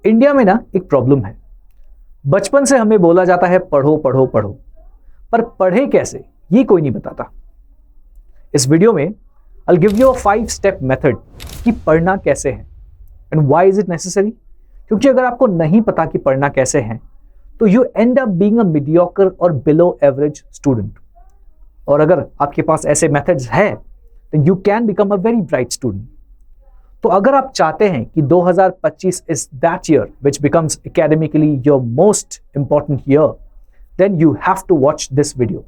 India में ना एक प्रॉब्लम है। बचपन से हमें बोला जाता है पढ़ो पढ़ो पढ़ो, पर पढ़े कैसे ये कोई नहीं बताता। इस वीडियो में I'll give you a 5-step method कि पढ़ना कैसे है and why is it necessary। क्योंकि अगर आपको नहीं पता कि पढ़ना कैसे है तो you end up being a mediocre और below average student। और अगर आपके पास ऐसे methods है then you can become a very bright student। तो अगर आप चाहते हैं कि 2025 is that year which becomes academically your most important year, then you have to watch this video।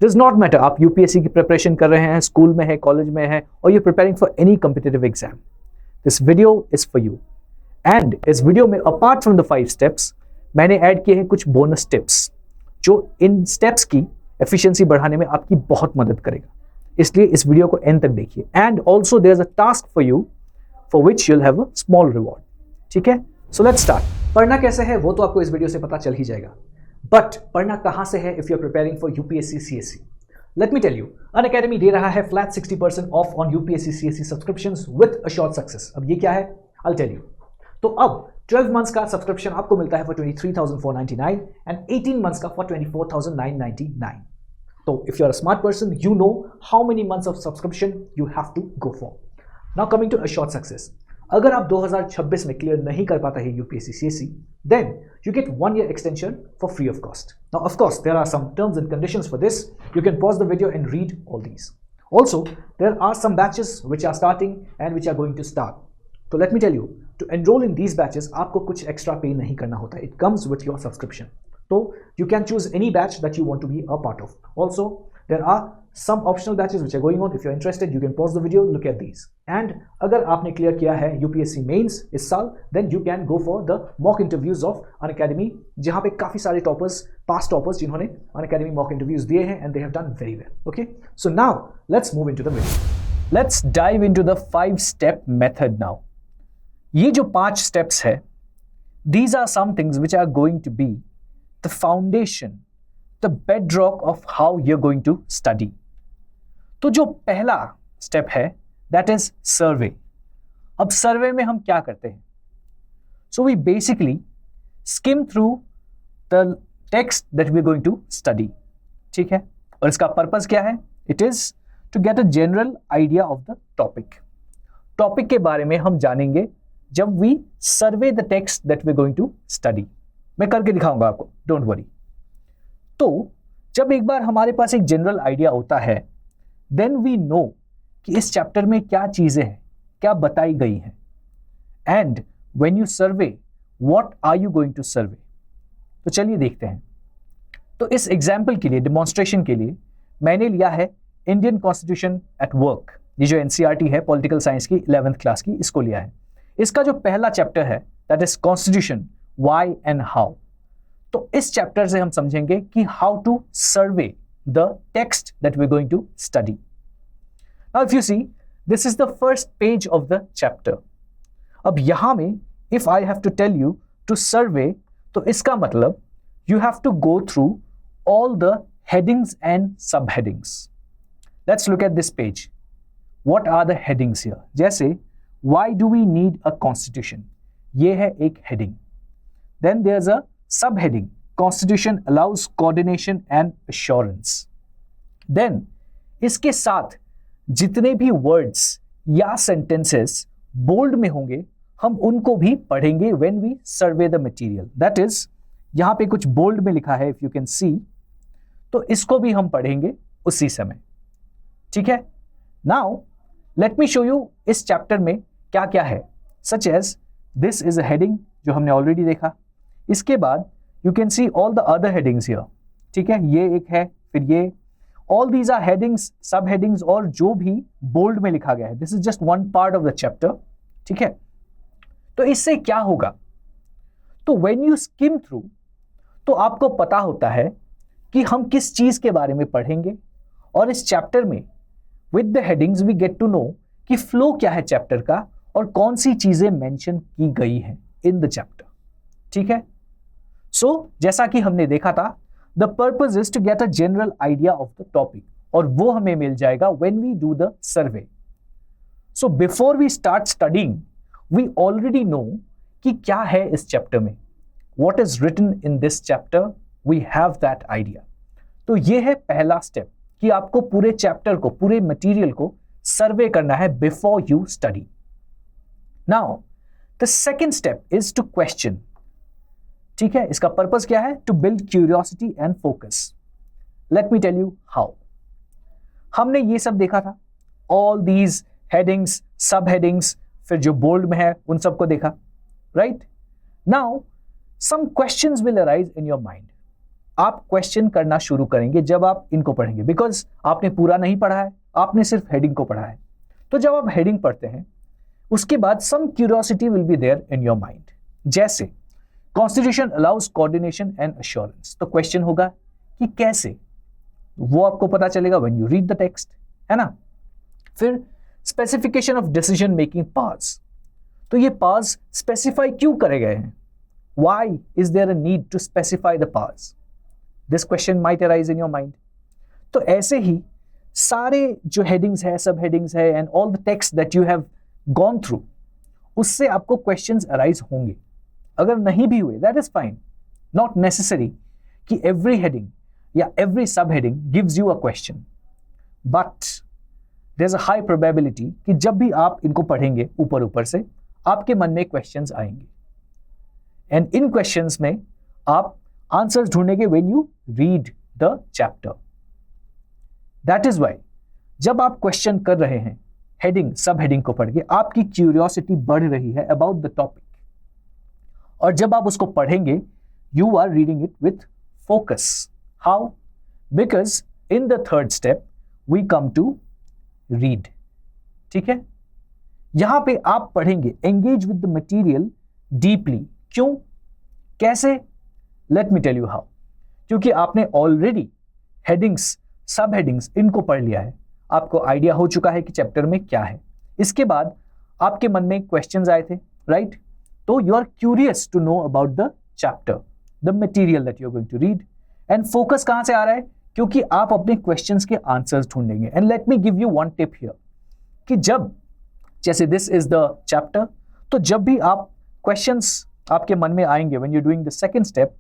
Does not matter आप यूपीएससी की प्रिपरेशन कर रहे हैं, स्कूल में है, कॉलेज में है, और you're preparing for any competitive exam, this video is for you। and इस वीडियो में apart from the 5 steps मैंने ऐड किए हैं कुछ बोनस टिप्स जो इन स्टेप्स की एफिशिएंसी बढ़ाने में आपकी बहुत मदद करेगा। इसलिए इस वीडियो को एंड तक देखिए। And also there is a task for you for which you'll have a small reward। ठीक है, so let's start। पढ़ना कैसे है वो तो आपको इस वीडियो से पता चल ही जाएगा, बट पढ़ना कहां से है if you're preparing for UPSC CSE। Let me tell you, Unacademy दे रहा है flat 60% off on UPSC CSE subscriptions with assured success। अब ये क्या है I'll tell you। तो अब 12 months का सब्सक्रिप्शन आपको मिलता है for 23,499 and 18 months का for 24,999। तो if you're a smart person you know how many months of subscription you have to go for। Now coming to assured success, अगर आप 2026 में क्लियर नहीं कर पाता है UPSC CSE, then you get 1 year extension for free of cost। Now of course there are some terms and conditions for this, you can pause the video and read all these। Also there are some batches which are starting and which are going to start। So let me tell you, to enroll in these batches आपको कुछ extra pay नहीं करना होता, it comes with your subscription। So you can choose any batch that you want to be a part of। Also there are some optional batches which are going on, if you're interested you can pause the video, look at these। and अगर आपने clear किया है UPSC mains इस साल then you can go for the mock interviews of Unacademy, जहां पे काफी सारे टॉपर्स, पास्ट टॉपर्स जिन्होंने Unacademy mock interviews दिए हैं and they have done very well। okay, so now let's move into the video। let's dive into the 5-step method now। ये जो 5 steps है, these are some things which are going to be the foundation, the bedrock of how you're going to study। तो जो पहला step है that is सर्वे। अब सर्वे में हम क्या करते हैं? So we basically skim through the text that we are going to study. ठीक है, और इसका पर्पस क्या है? It is to get a general idea of the topic. Topic के बारे में हम जानेंगे जब we survey the text that we are going to study. मैं करके दिखाऊंगा आपको, डोंट वरी। तो जब एक बार हमारे पास एक जनरल आइडिया होता है देन वी नो कि इस चैप्टर में क्या चीजें हैं, क्या बताई गई हैं। And when you survey, what are you going to survey? तो चलिए देखते हैं। तो इस एग्जाम्पल के लिए, डेमोन्स्ट्रेशन के लिए मैंने लिया है इंडियन कॉन्स्टिट्यूशन एट वर्क। ये जो एनसीईआरटी है पॉलिटिकल साइंस की 11th क्लास की, इसको लिया है। इसका जो पहला चैप्टर है that is constitution, why and how. तो इस चैप्टर से हम समझेंगे कि how to survey the text that we're going to study। Now if you see, this is the first page of the chapter। अब यहां में if I have to tell you to survey, तो इसका मतलब you have to go through all the headings and subheadings। Let's look at this page। What are the headings here? जैसे why do we need a constitution? ये है एक heading। Then there's a subheading, Constitution allows coordination and assurance। Then इसके साथ जितने भी words या sentences bold में होंगे हम उनको भी पढ़ेंगे when we survey the material। That is, यहाँ पे कुछ bold में लिखा है if you can see, तो इसको भी हम पढ़ेंगे उसी समय। ठीक है, now let me show you इस चैप्टर में क्या क्या है। Such as this is a heading जो हमने ऑलरेडी देखा। इसके बाद you can see all the other headings here। ठीक है, ये एक है, फिर ये, all these are headings, subheadings और जो भी bold में लिखा गया है। This is just one part of the chapter। ठीक है, तो इससे क्या होगा? तो when you skim through, तो आपको पता होता है कि हम किस चीज के बारे में पढ़ेंगे, और इस चैप्टर में with the headings we get to know कि फ्लो क्या है चैप्टर का और कौन सी चीजें मेंशन की गई हैं इन द चैप्टर। ठीक है, सो जैसा कि हमने देखा था, the purpose is to get a general idea of the topic, और वो हमें मिल जाएगा when we do the survey. So before we start studying we already know कि क्या है इस चैप्टर में, what is written in this chapter, we have that idea. तो ये है पहला स्टेप कि आपको पूरे चैप्टर को, पूरे मटेरियल को सर्वे करना है before you study. Now the second step is to question. ठीक है, इसका पर्पस क्या है? To build curiosity and focus. Let me tell you how. हमने ये सब देखा था, all these headings, sub headings, फिर जो बोल्ड में है उन सबको देखा, right? Now some questions will arise in your mind. आप क्वेश्चन करना शुरू करेंगे जब आप इनको पढ़ेंगे, बिकॉज आपने पूरा नहीं पढ़ा है, आपने सिर्फ हेडिंग को पढ़ा है। तो जब आप हेडिंग पढ़ते हैं उसके बाद some curiosity will be there in your mind. जैसे constitution allows coordination and assurance, तो क्वेश्चन होगा कि कैसे, वो आपको पता चलेगा when you read the text, है ना? फिर specification of decision making powers, तो ये पावर्स स्पेसिफाई क्यों करे गए हैं? Why is there a need to specify the powers? This question might arise in your mind. तो ऐसे ही सारे जो हेडिंग्स है, सब हेडिंग्स है, and all the text that you have gone through, उससे आपको क्वेश्चंस अराइज होंगे। अगर नहीं भी हुए, that is fine, not necessary कि एवरी हेडिंग या every sub heading gives you a question, but there is a high probability कि जब भी आप इनको पढ़ेंगे ऊपर ऊपर से, आपके मन में क्वेश्चंस आएंगे, एंड इन क्वेश्चंस में आप आंसर्स ढूंढेंगे when you read the chapter. That is why जब आप क्वेश्चन कर रहे हैं हेडिंग, सब हेडिंग को पढ़ के, आपकी क्यूरियोसिटी बढ़ रही है अबाउट द टॉपिक, और जब आप उसको पढ़ेंगे you are reading it with focus. How? Because in the third step we come to read. ठीक है, यहां पे आप पढ़ेंगे engage with the material deeply. क्यों, कैसे? Let me tell you how. क्योंकि आपने ऑलरेडी हेडिंग्स, सब हेडिंग्स, इनको पढ़ लिया है, आपको आइडिया हो चुका है कि चैप्टर में क्या है। इसके बाद आपके मन में क्वेश्चंस आए थे, राइट? तो you are curious to know about the chapter, the material that you are going to read, and focus कहां से आ रहा है? क्योंकि आप अपने क्वेश्चंस के आंसर्स ढूंढेंगे। And let me give you one tip here कि जब, जैसे दिस इज द चैप्टर, तो जब भी आप क्वेश्चंस आपके मन में आएंगे when you doing the second step,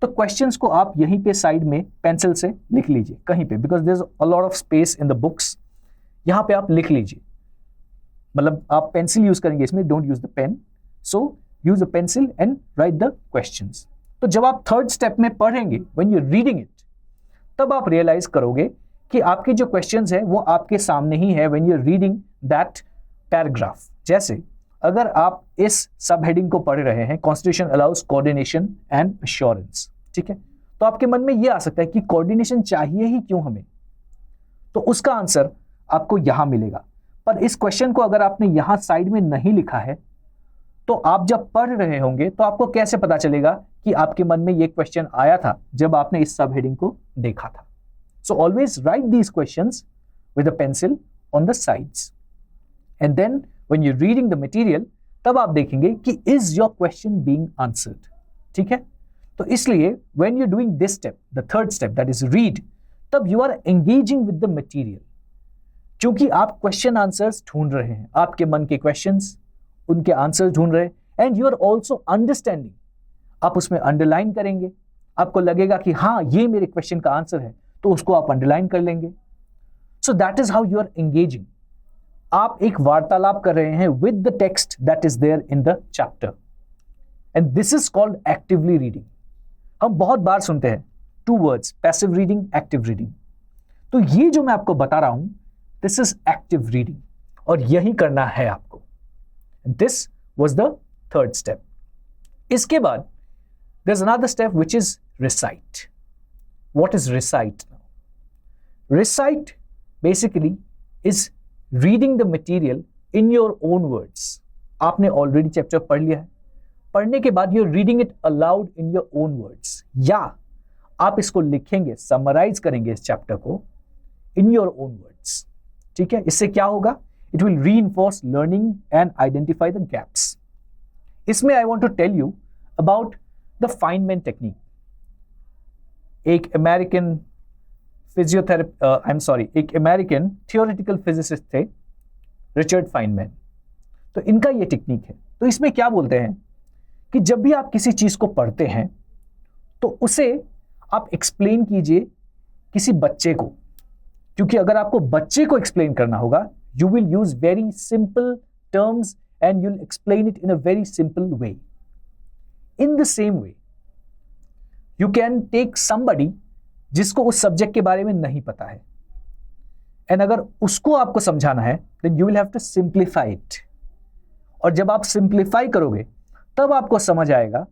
तो क्वेश्चंस को आप यहीं पे साइड में पेंसिल से लिख लीजिए कहीं पे, because there is a lot of space in the books. यहां पे आप लिख लीजिए, मतलब आप पेंसिल यूज करेंगे इसमें, don't use the pen, so use a pencil and write the questions. तो जब आप थर्ड स्टेप में पढ़ेंगे, व्हेन यू रीडिंग इट, तब आप रियलाइज करोगे कि आपके जो क्वेश्चंस है वो आपके सामने ही है when you are reading that paragraph. जैसे अगर आप इस सब हेडिंग को पढ़ रहे हैं, constitution allows coordination and assurance, ठीक है, तो आपके मन में ये आ सकता है कि कोऑर्डिनेशन चाहिए ही क्यों हमें, तो उसका आंसर आपको यहां मिलेगा। पर इस क्वेश्चन को अगर आपने यहां साइड में नहीं लिखा है, तो आप जब पढ़ रहे होंगे तो आपको कैसे पता चलेगा कि आपके मन में ये क्वेश्चन आया था जब आपने इस सब हेडिंग को देखा था? So always write these questions with a pencil on the sides, and then when you reading the material, तब आप देखेंगे कि is your question being answered. ठीक है, तो इसलिए when you doing this step, the third step that is read, तब you are engaging with the material, क्योंकि आप क्वेश्चन आंसर्स ढूंढ रहे हैं, आपके मन के क्वेश्चंस, उनके आंसर्स ढूंढ रहे हैं, and you are also understanding. आप उसमें अंडरलाइन करेंगे, आपको लगेगा कि हाँ ये मेरे क्वेश्चन का आंसर है, तो उसको आप अंडरलाइन कर लेंगे। So that is how you are engaging. आप एक वार्तालाप कर रहे हैं with the text that is there in the chapter, and this is called actively reading. हम बहुत बार सुनते हैं two words, passive reading, active reading. तो ये जो मैं आपको बता रहा हूं, दिस इज एक्टिव रीडिंग, और यही करना है आपको। This was the third step. इसके बाद there's another step which is recite. What is recite now? Recite basically is reading the material in your own words. आपने already chapter पढ़ लिया है, पढ़ने के बाद you're reading it aloud in your own words, या आप इसको लिखेंगे, summarize करेंगे इस chapter को in your own words. ठीक है, इससे क्या होगा? It will reinforce learning and identify the gaps. इसमें I want to tell you about the Feynman technique. एक अमेरिकन एक अमेरिकन थियोरेटिकल फिजिसिस्ट थे, रिचर्ड फाइनमैन। तो इनका ये टेक्निक है। तो इसमें क्या बोलते हैं कि जब भी आप किसी चीज को पढ़ते हैं तो उसे आप एक्सप्लेन कीजिए किसी बच्चे को, क्योंकि अगर आपको बच्चे को एक्सप्लेन करना होगा, you will use very simple terms and you'll explain it in a very simple way. In the same way you can take somebody जिसको उस सब्जेक्ट के बारे में नहीं पता है, एंड अगर उसको आपको समझाना है then you will have to simplify it. और जब आप सिंप्लीफाई करोगे तब आपको समझ आएगा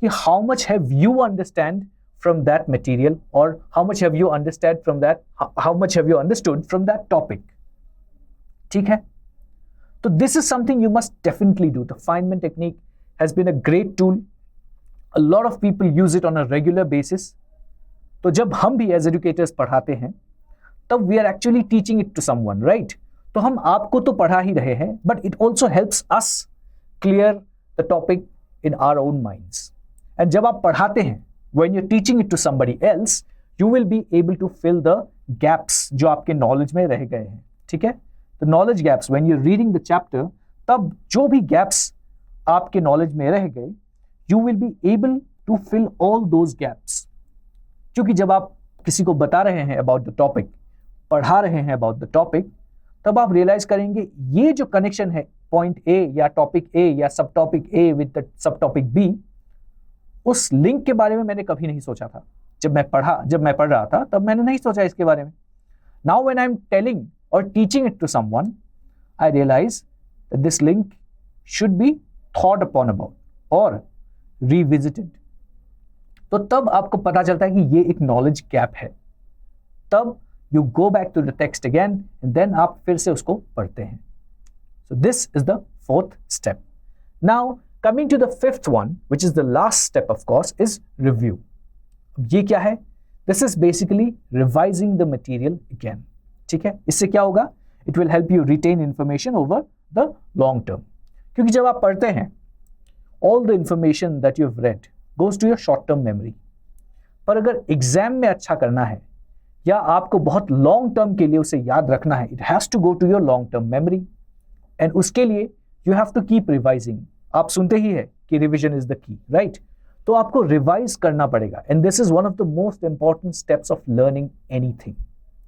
कि how much have you understand from that material और how much have you understand from that, how much have you understood from that topic. ठीक है, तो this is something you must definitely do. The Feynman technique has been a great tool. A lot of people use it on a regular basis. तो जब हम भी as educators पढ़ाते हैं तब we are actually teaching it to someone, right? तो हम आपको तो पढ़ा ही रहे हैं, but it also helps us clear the topic in our own minds. And जब आप पढ़ाते हैं, when you are teaching it to somebody else, you will be able to fill the gaps जो आपके नॉलेज में रह गए हैं. ठीक है, the knowledge gaps when you are reading the chapter, तब जो भी गैप्स आपके नॉलेज में रह गए, you will be able to fill all those gaps. क्योंकि जब आप किसी को बता रहे हैं about the topic, पढ़ा रहे हैं about the topic, तब आप रियलाइज करेंगे ये जो कनेक्शन है पॉइंट A या टॉपिक A या सब टॉपिक A with the सब टॉपिक B, उस लिंक के बारे में मैंने कभी नहीं सोचा था. जब मैं पढ़ रहा था तब मैंने नहीं सोचा इसके बारे में. Now when I'm telling or teaching it to someone, I realize that this link should be thought upon about or revisited. तो तब आपको पता चलता है कि ये एक नॉलेज गैप है. तब you go back to the text again and then आप फिर से उसको पढ़ते हैं. So this is the fourth step. Now coming to the fifth one, which is the last step of course, is review. ये क्या है? This is basically revising the material again. ठीक है, इससे क्या होगा? It will help you retain information over the long term. क्योंकि जब आप पढ़ते हैं, all the information that you've read goes to your short term memory. पर अगर एग्जाम में अच्छा करना है या आपको बहुत लॉन्ग टर्म के लिए उसे याद रखना है, it has to go to your long term memory. And उसके लिए you have to keep revising. आप सुनते ही है कि revision is the key, right? तो आपको रिवाइज करना पड़ेगा. And this is one of the most important steps of learning anything,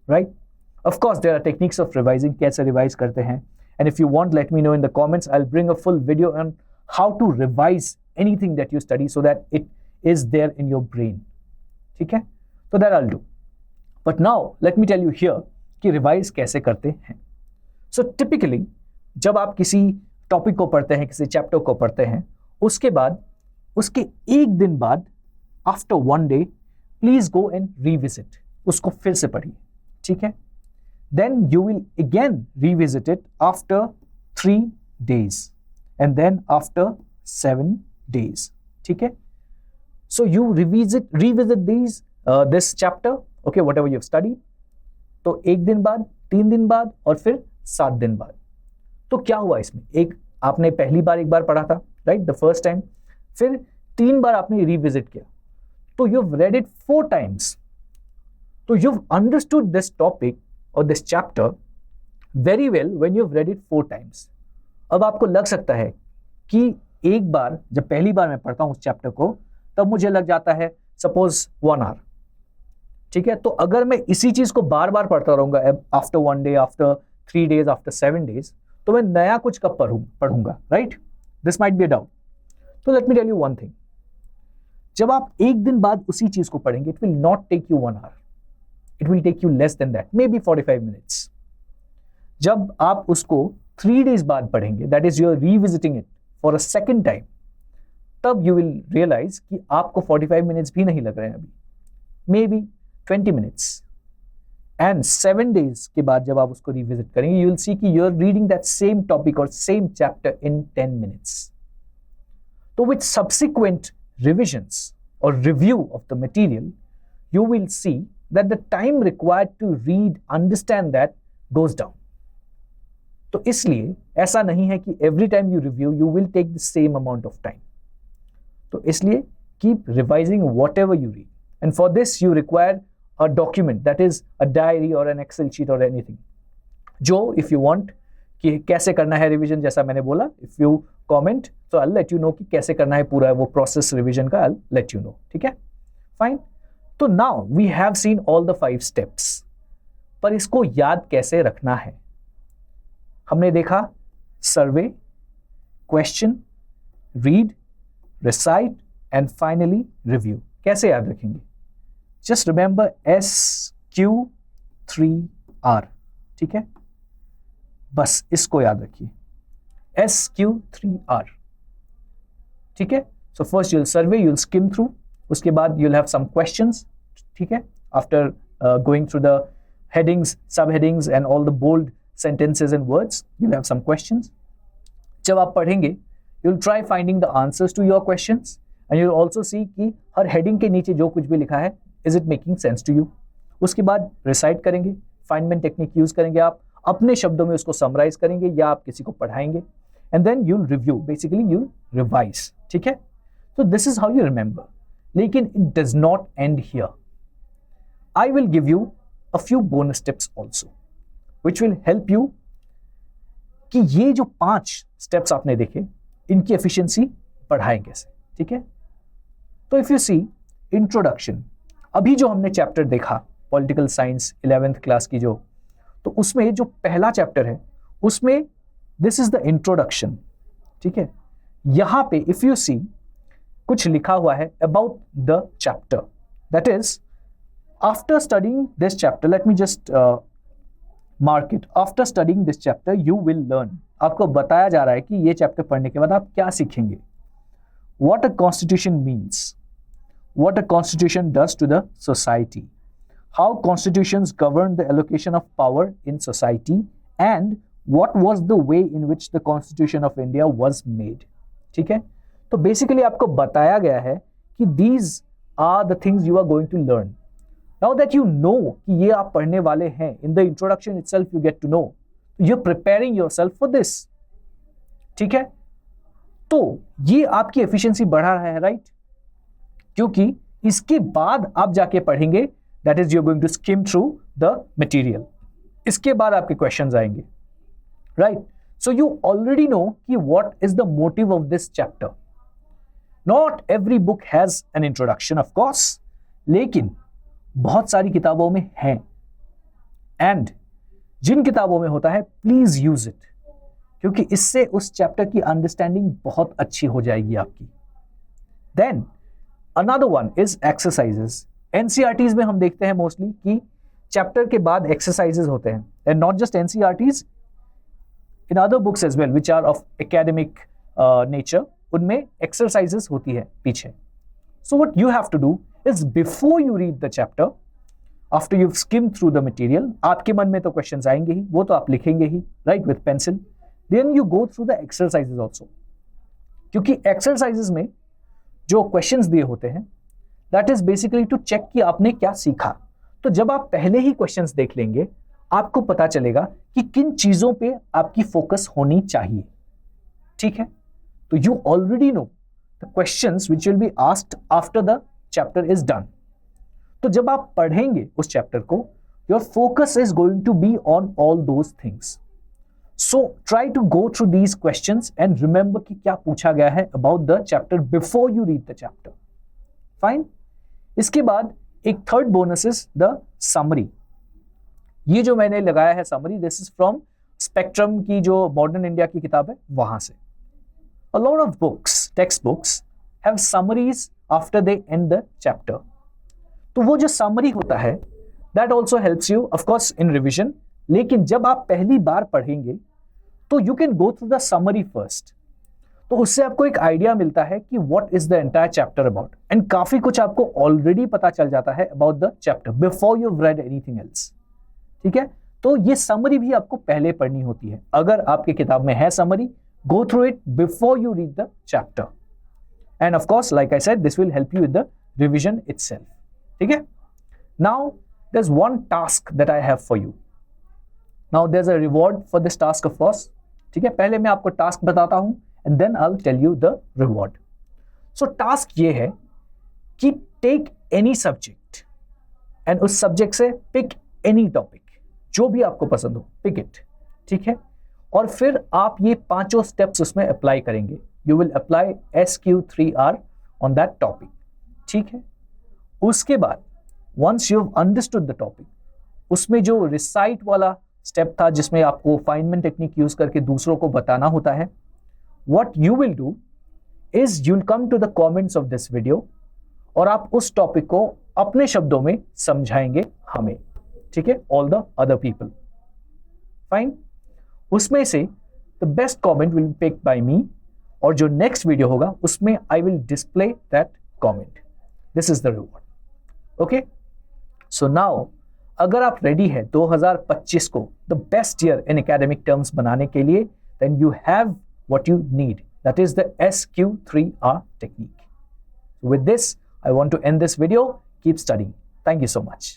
right? Of course, there are techniques of revising. कैसे revise करते हैं? And if you want, let me know in the comments. I'll bring a full video on how to revise anything that you study so that it is there in your brain. ठीक है, तो that I'll do. But now let me tell you here कि revise कैसे करते हैं. So typically जब आप किसी टॉपिक को पढ़ते हैं, किसी चैप्टर को पढ़ते हैं, उसके बाद उसके एक दिन बाद after one day please go and revisit. उसको फिर से पढ़िए. ठीक है, then you will again revisit it after 3 days. And then after 7 days. ठीक है, so you revisit this chapter, okay, whatever you've studied. तो एक दिन बाद, 3 दिन बाद और फिर 7 दिन बाद. तो क्या हुआ इसमें? एक आपने पहली बार एक बार पढ़ा था, right, the first time. फिर 3 बार आपने रिविजिट किया, तो you've read it 4 times. तो you've understood this topic or this chapter very well when you've read it 4 times. अब आपको लग सकता है कि एक बार, जब पहली बार मैं पढ़ता हूं उस चैप्टर को, तब मुझे लग जाता है सपोज 1 hour. ठीक है, तो अगर मैं इसी चीज को बार बार पढ़ता रहूंगा after 1 day, after 3 days, after 7 days, तो मैं नया कुछ कब पढ़ूंगा, right? This might be a doubt. तो let me tell you one thing. जब आप एक दिन बाद उसी चीज को पढ़ेंगे, it will not take you 1 hour. It will take you less than that, maybe 45 minutes. जब आप उसको 3 days बाद पढ़ेंगे, that is your revisiting it for a second time, तब यू विल रियलाइज कि आपको 45 minutes भी नहीं लग रहे हैं अभी, may be 20 minutes. And 7 days के बाद जब आप उसको रिविजिट करेंगे, यू विल सी कि you are reading that same topic और सेम चैप्टर इन 10 minutes. तो विथ सब्सिक्वेंट रिविजन्स और review of the material, you will see that the time required to read, understand that goes down. तो इसलिए ऐसा नहीं है कि every time you review you will take the same amount of time. तो इसलिए keep revising whatever you read, and for this you require a document, that is a diary और N Excel sheet और anything, जो if you want कि कैसे करना है revision, जैसा मैंने बोला, इफ यू कमेंट तो आई लेट यू नो कि कैसे करना है पूरा वो प्रोसेस रिवीजन का, आई लेट यू नो, ठीक है, फाइन। तो now we have seen all the 5 steps, पर इसको याद कैसे रखना है? हमने देखा survey, question, read, recite and finally review. कैसे याद रखेंगे? जस्ट रिमेंबर SQ3R, ठीक है, बस इसको याद रखिए, SQ3R, ठीक है। So first you'll survey, you'll skim through, उसके बाद यूल हैव सम क्वेश्चंस, ठीक है, after going through the headings, sub headings and all the bold sentences and words, you'll have some questions. जब आप पढ़ेंगे you'll try finding the answers to your questions and you'll also see कि हर heading के नीचे जो कुछ भी लिखा है is it making sense to you. उसके बाद recite करेंगे, Feynman technique use करेंगे, आप अपने शब्दों में उसको summarize करेंगे या आप किसी को पढ़ाएंगे and then you'll review, basically you'll revise, ठीक है। So this is how you remember. लेकिन it does not end here. I will give you a few bonus tips also, which will help you कि ये जो 5 steps आपने देखे इनकी efficiency बढ़ाएं कैसे, ठीक है। तो इफ यू सी इंट्रोडक्शन, अभी जो हमने चैप्टर देखा पॉलिटिकल साइंस 11th क्लास की जो, तो उसमें जो पहला चैप्टर है उसमें दिस इज द इंट्रोडक्शन, ठीक है। यहां पे इफ यू सी कुछ लिखा हुआ है about the chapter, that is after studying this chapter, let me just mark it, after studying this chapter you will learn. आपको बताया जा रहा है कि ये चैप्टर पढ़ने के बाद आप क्या सीखेंगे। What a constitution means, what a constitution does to the society, how constitutions govern the allocation of power in society and what was the way in which the constitution of India was made, ठीक है। तो basically आपको बताया गया है कि these are the things you are going to learn. Now that you know कि ये आप पढ़ने वाले हैं, in the introduction itself you get to know, you're preparing yourself for this, ठीक है। तो ये आपकी एफिशिएंसी बढ़ा रहा है, राइट, क्योंकि इसके बाद आप जाके पढ़ेंगे, that is you're going to skim through the material, इसके बाद आपके क्वेश्चंस आएंगे, right. So you already know कि what is the motive of this chapter. Not every book has an introduction of course, लेकिन बहुत सारी किताबों में है, एंड जिन किताबों में होता है प्लीज यूज इट, क्योंकि इससे उस चैप्टर की अंडरस्टैंडिंग बहुत अच्छी हो जाएगी आपकी। Then another one is exercises. NCERTs में हम देखते हैं मोस्टली कि चैप्टर के बाद एक्सरसाइजेस होते हैं, and not just NCERTs, in other books as well which are of academic nature, उनमें एक्सरसाइजेस होती है पीछे। So what you have to do is before you read the chapter, after you've skimmed through the material, आपके मन में तो questions आएंगे ही, वो तो आप लिखेंगे ही, right, with pencil. Then you go through the exercises also, क्योंकि exercises में जो questions दिए होते हैं that is basically to check कि आपने क्या सीखा। तो जब आप पहले ही questions देख लेंगे आपको पता चलेगा कि किन चीजों पे आपकी फोकस होनी चाहिए, ठीक है। तो you already know the questions which will be asked after the chapter is done. तो जब आप पढ़ेंगे उस चैप्टर को, your focus is going to be on all those things. So try to go through these questions and remember कि क्या पूछा गया है about the chapter before you read the chapter. Fine? इसके बाद एक third bonus is the summary. ये जो मैंने लगाया है summary, this is from spectrum की जो मॉडर्न इंडिया की किताब है वहां से। A lot of books, textbooks have summaries after they end the chapter. तो वो जो समरी होता है that also helps you of course in revision, लेकिन जब आप पहली बार पढ़ेंगे तो you can go through the summary first. तो उससे आपको एक आइडिया मिलता है कि what is the entire chapter about, and काफी कुछ आपको ऑलरेडी पता चल जाता है about the chapter before you've read anything else. ठीक है, तो ये समरी भी आपको पहले पढ़नी होती है। अगर आपके किताब में है summary, go through it before you read the chapter. And of course, like I said, this will help you with the revision itself. ठीक है? Now, there's one task that I have for you. Now, there's a reward for this task, of course. ठीक है? पहले मैं आपको task बताता हूं, and then I'll tell you the reward. So, task ये है कि take any subject, and उस subject से pick any topic, जो भी आपको पसंद हो, pick it. ठीक है? और फिर आप ये 5 स्टेप्स उसमें अप्लाई करेंगे. You will apply SQ3R on that topic. ठीक है. उसके बाद once you have understood the topic, उसमें जो रिसाइट वाला स्टेप था जिसमें आपको फाइनमैन टेक्निक यूज करके दूसरों को बताना होता है, what you will do is you will come to the comments of this video और आप उस टॉपिक को अपने शब्दों में समझाएंगे हमें. ठीक है, all the other people. Fine. उसमें से the best comment will be picked by me और जो नेक्स्ट वीडियो होगा उसमें I will display that comment. This is the reward. Okay. So now अगर आप रेडी है 2025 को the best year in academic terms बनाने के लिए, then you have what you need, that is the SQ3R technique. With this, I want to end this video. Keep studying. Thank you so much.